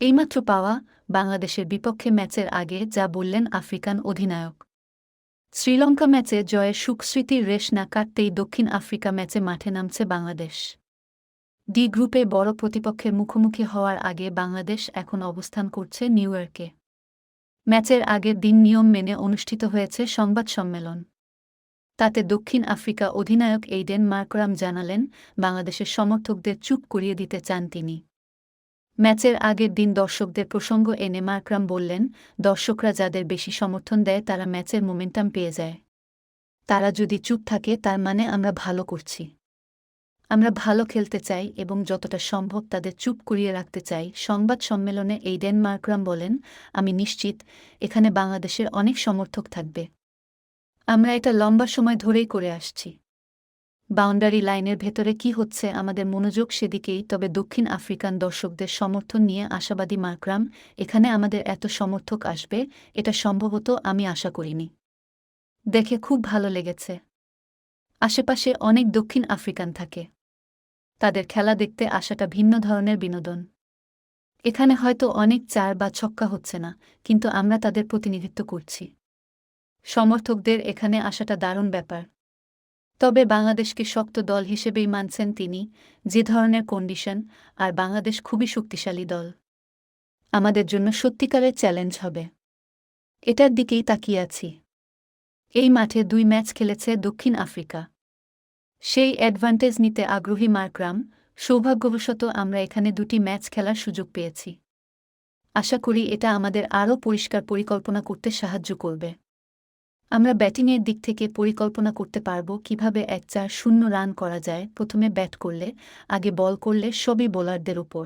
এইমাত্র পাওয়া বাংলাদেশের বিপক্ষে ম্যাচের আগে যা বললেন আফ্রিকান অধিনায়ক। শ্রীলঙ্কা ম্যাচে জয়ের সুখস্মৃতির রেশ না কাটতেই দক্ষিণ আফ্রিকা ম্যাচে মাঠে নামছে বাংলাদেশ। ডি গ্রুপে বড় প্রতিপক্ষের মুখোমুখি হওয়ার আগে বাংলাদেশ এখন অবস্থান করছে নিউ ইয়র্কে। ম্যাচের আগের দিন নিয়ম মেনে অনুষ্ঠিত হয়েছে সংবাদ সম্মেলন। তাতে দক্ষিণ আফ্রিকা অধিনায়ক এইডেন মার্করাম জানালেন, বাংলাদেশের সমর্থকদের চুপ করিয়ে দিতে চান তিনি। ম্যাচের আগের দিন দর্শকদের প্রসঙ্গ এনে মার্করাম বললেন, দর্শকরা যাদের বেশি সমর্থন দেয় তারা ম্যাচের মোমেন্টাম পেয়ে যায়। তারা যদি চুপ থাকে তার মানে আমরা ভালো করছি। আমরা ভালো খেলতে চাই এবং যতটা সম্ভব তাদের চুপ করিয়ে রাখতে চাই। সংবাদ সম্মেলনে এইডেন মার্করাম বলেন, আমি নিশ্চিত এখানে বাংলাদেশের অনেক সমর্থক থাকবে। আমরা এটা লম্বা সময় ধরেই করে আসছি। বাউন্ডারি লাইনের ভেতরে কি হচ্ছে আমাদের মনোযোগ সেদিকেই। তবে দক্ষিণ আফ্রিকান দর্শকদের সমর্থন নিয়ে আশাবাদী মার্করাম, এখানে আমাদের এত সমর্থক আসবে এটা সম্ভবত আমি আশা করিনি। দেখে খুব ভালো লেগেছে। আশেপাশে অনেক দক্ষিণ আফ্রিকান থাকে। তাদের খেলা দেখতে আসাটা ভিন্ন ধরনের বিনোদন। এখানে হয়তো অনেক ৪ বা ছক্কা হচ্ছে না, কিন্তু আমরা তাদের প্রতিনিধিত্ব করছি। সমর্থকদের এখানে আসাটা দারুণ ব্যাপার। তবে বাংলাদেশকে শক্ত দল হিসেবেই মানছেন তিনি, যে ধরনের কন্ডিশন, আর বাংলাদেশ খুবই শক্তিশালী দল। আমাদের জন্য সত্যিকারের চ্যালেঞ্জ হবে। এটার দিকেই তাকিয়ে আছি। এই মাঠে ২ ম্যাচ খেলেছে দক্ষিণ আফ্রিকা। সেই অ্যাডভান্টেজ নিতে আগ্রহী মার্করাম, সৌভাগ্যবশত আমরা এখানে ২টি ম্যাচ খেলার সুযোগ পেয়েছি। আশা করি এটা আমাদের আরও পরিষ্কার পরিকল্পনা করতে সাহায্য করবে। আমরা ব্যাটিংয়ের দিক থেকে পরিকল্পনা করতে পারব কিভাবে ১-৪-০ রান করা যায়। প্রথমে ব্যাট করলে, আগে বল করলে সবই বোলারদের উপর।